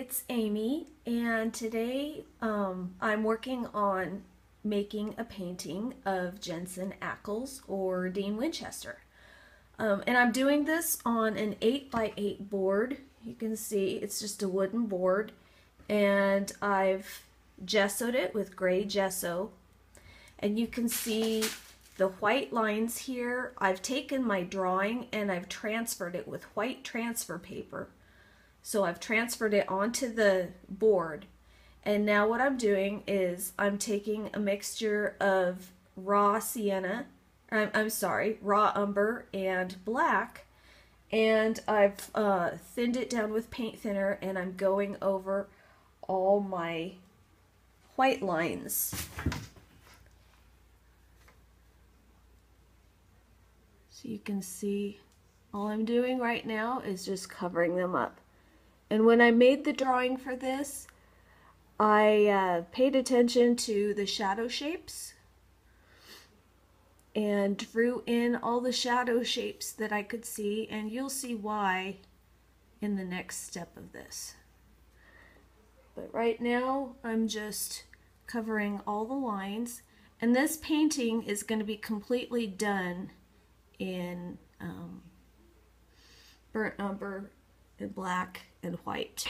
it's Amy, and today I'm working on making a painting of Jensen Ackles or Dean Winchester. And I'm doing this on an 8x8 board. You can see it's just a wooden board, and I've gessoed it with gray gesso. And you can see the white lines here. I've taken my drawing and I've transferred it with white transfer paper. So I've transferred it onto the board, and now what I'm doing is I'm taking a mixture of raw sienna, raw umber and black, and I've thinned it down with paint thinner, and I'm going over all my white lines. So you can see all I'm doing right now is just covering them up. And when I made the drawing for this, I paid attention to the shadow shapes and drew in all the shadow shapes that I could see, and you'll see why in the next step of this. But right now I'm just covering all the lines, and this painting is going to be completely done in burnt umber and black and white.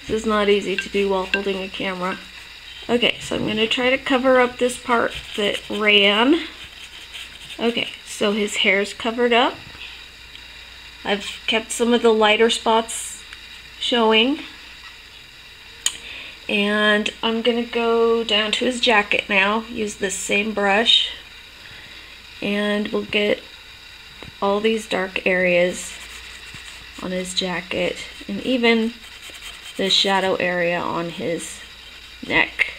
This is not easy to do while holding a camera. Okay, so I'm going to try to cover up this part that ran. Okay, so his hair's covered up. I've kept some of the lighter spots showing. And I'm going to go down to his jacket now, use this same brush, and we'll get all these dark areas on his jacket, and even the shadow area on his neck.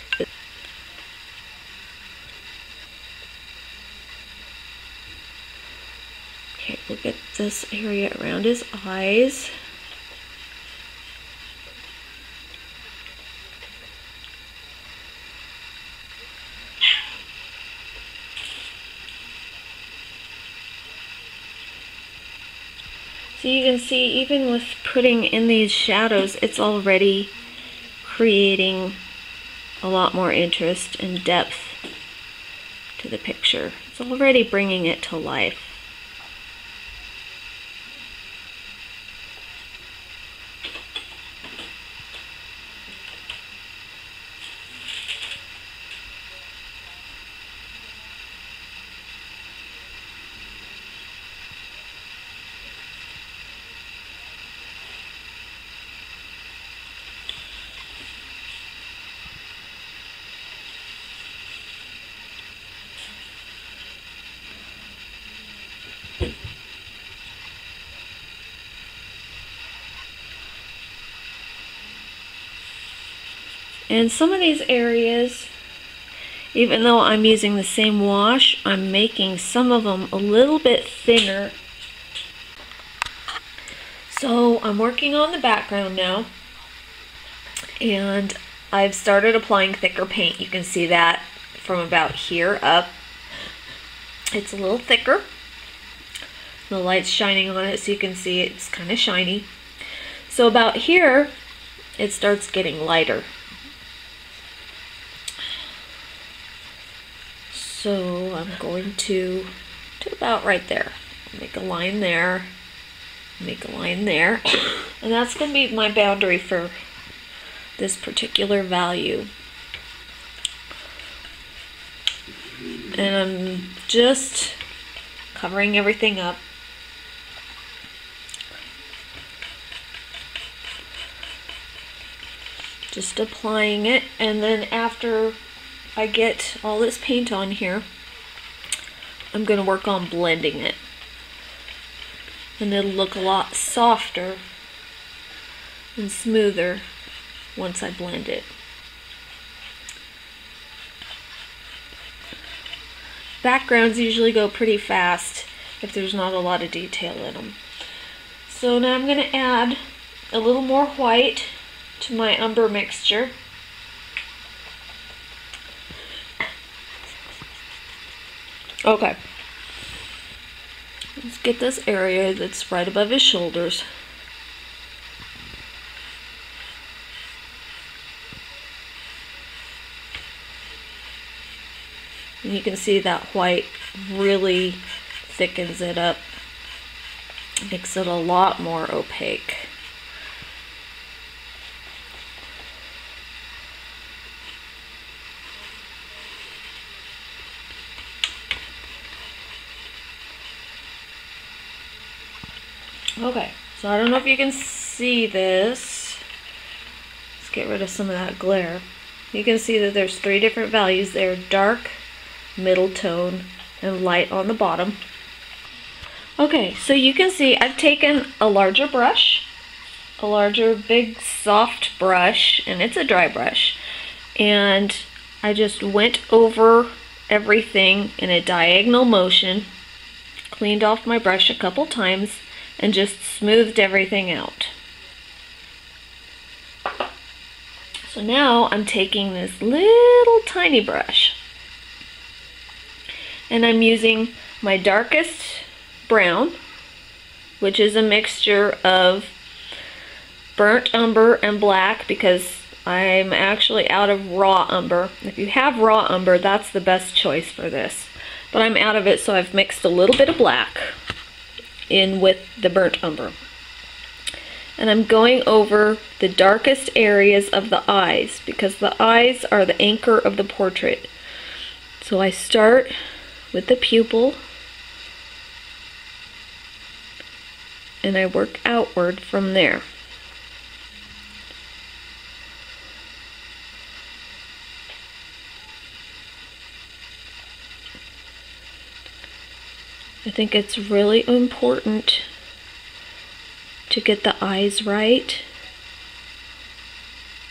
Okay, we'll get this area around his eyes. So you can see, even with putting in these shadows, it's already creating a lot more interest and depth to the picture. It's already bringing it to life. And some of these areas, even though I'm using the same wash, I'm making some of them a little bit thinner. So I'm working on the background now, and I've started applying thicker paint. You can see that from about here up. It's a little thicker. The light's shining on it, so you can see it's kind of shiny. So about here, it starts getting lighter. So I'm going to about right there. Make a line there, make a line there, and that's going to be my boundary for this particular value. And I'm just covering everything up. Just applying it, and then after I get all this paint on here, I'm going to work on blending it, and it'll look a lot softer and smoother once I blend it. Backgrounds usually go pretty fast if there's not a lot of detail in them. So now I'm going to add a little more white to my umber mixture. Okay. Let's get this area that's right above his shoulders. And you can see that white really thickens it up, makes it a lot more opaque. Okay, so I don't know if you can see this. Let's get rid of some of that glare. You can see that there's 3 different values there: dark, middle tone, and light on the bottom. Okay, so you can see I've taken a larger brush, a larger big soft brush, and it's a dry brush, and I just went over everything in a diagonal motion, cleaned off my brush a couple times, and just smoothed everything out. So now I'm taking this little tiny brush, and I'm using my darkest brown, which is a mixture of burnt umber and black, because I'm actually out of raw umber. If you have raw umber, that's the best choice for this. But I'm out of it, so I've mixed a little bit of black in with the burnt umber. And I'm going over the darkest areas of the eyes, because the eyes are the anchor of the portrait. So I start with the pupil, and I work outward from there. I think it's really important to get the eyes right,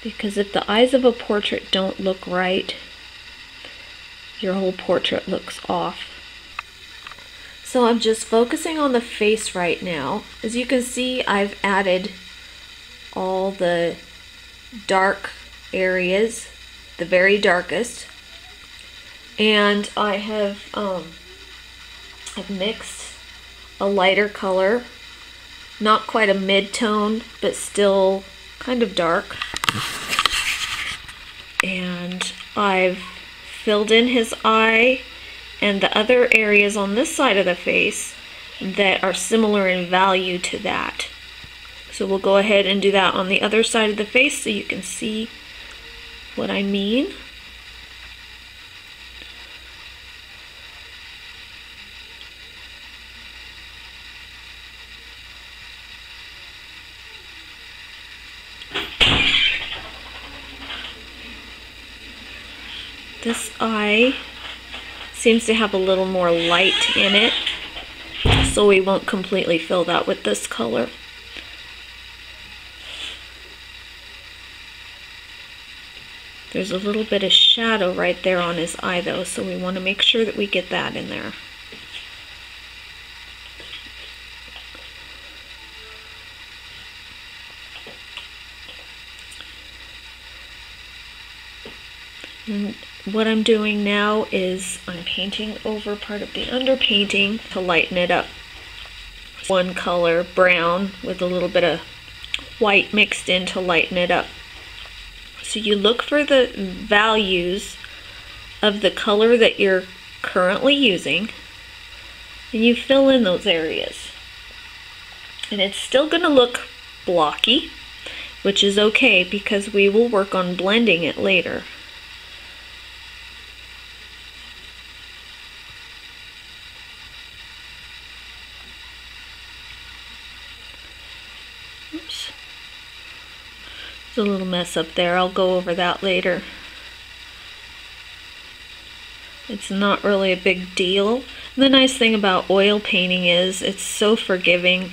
because if the eyes of a portrait don't look right, your whole portrait looks off. So I'm just focusing on the face right now. As you can see, I've added all the dark areas, the very darkest, and I have I've mixed a lighter color, not quite a mid-tone, but still kind of dark, and I've filled in his eye and the other areas on this side of the face that are similar in value to that. So we'll go ahead and do that on the other side of the face so you can see what I mean. This eye seems to have a little more light in it, so we won't completely fill that with this color. There's a little bit of shadow right there on his eye though, so we want to make sure that we get that in there. And what I'm doing now is I'm painting over part of the underpainting to lighten it up. One color, brown, with a little bit of white mixed in to lighten it up. So you look for the values of the color that you're currently using, and you fill in those areas. And it's still going to look blocky, which is okay because we will work on blending it later. Oops. There's a little mess up there. I'll go over that later. It's not really a big deal. And the nice thing about oil painting is it's so forgiving.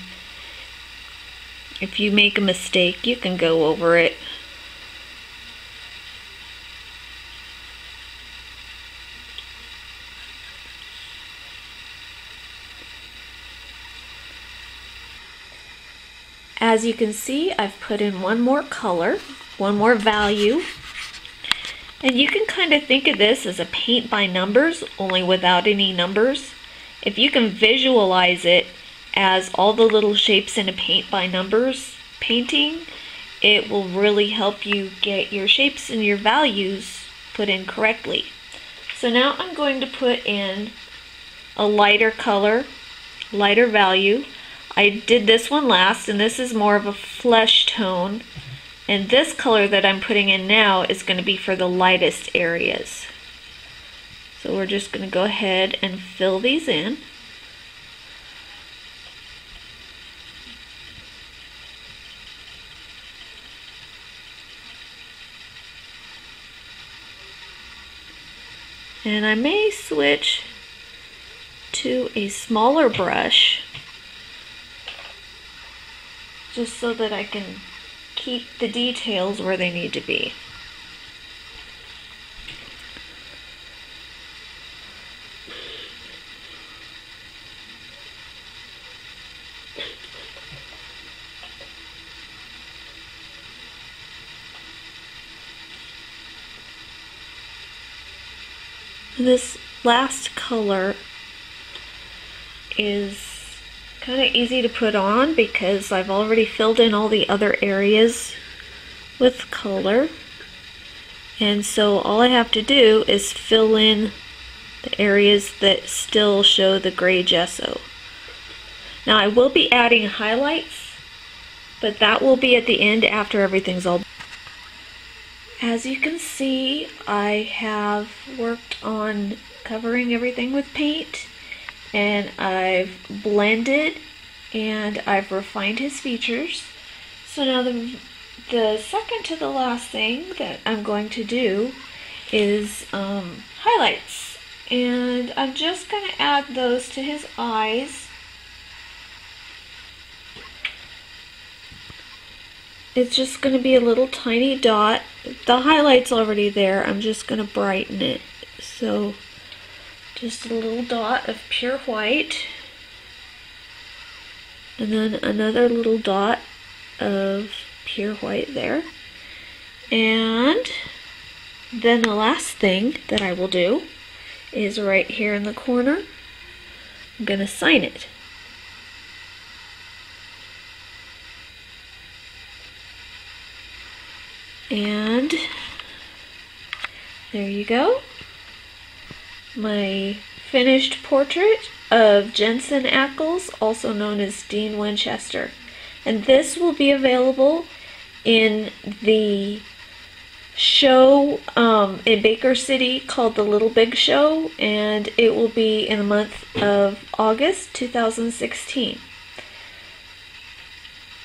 If you make a mistake, you can go over it. As you can see, I've put in one more color, one more value, And you can kind of think of this as a paint by numbers, only without any numbers. If you can visualize it as all the little shapes in a paint by numbers painting, it will really help you get your shapes and your values put in correctly. So now I'm going to put in a lighter color, lighter value. I did this one last, and this is more of a flesh tone. And this color that I'm putting in now is going to be for the lightest areas. So we're just going to go ahead and fill these in. And I may switch to a smaller brush just so that I can keep the details where they need to be. This last color is kind of easy to put on because I've already filled in all the other areas with color, and so all I have to do is fill in the areas that still show the gray gesso. Now I will be adding highlights, but that will be at the end after everything's all done. As you can see, I have worked on covering everything with paint, and I've blended and I've refined his features. So now the second to the last thing that I'm going to do is highlights, and I'm just going to add those to his eyes. It's just going to be a little tiny dot. The highlight's already there. I'm just going to brighten it. So just a little dot of pure white, and then another little dot of pure white there. And then the last thing that I will do is right here in the corner, I'm going to sign it. And there you go. My finished portrait of Jensen Ackles, also known as Dean Winchester. And this will be available in the show in Baker City called The Little Big Show, and it will be in the month of August 2016.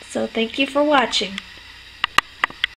So thank you for watching.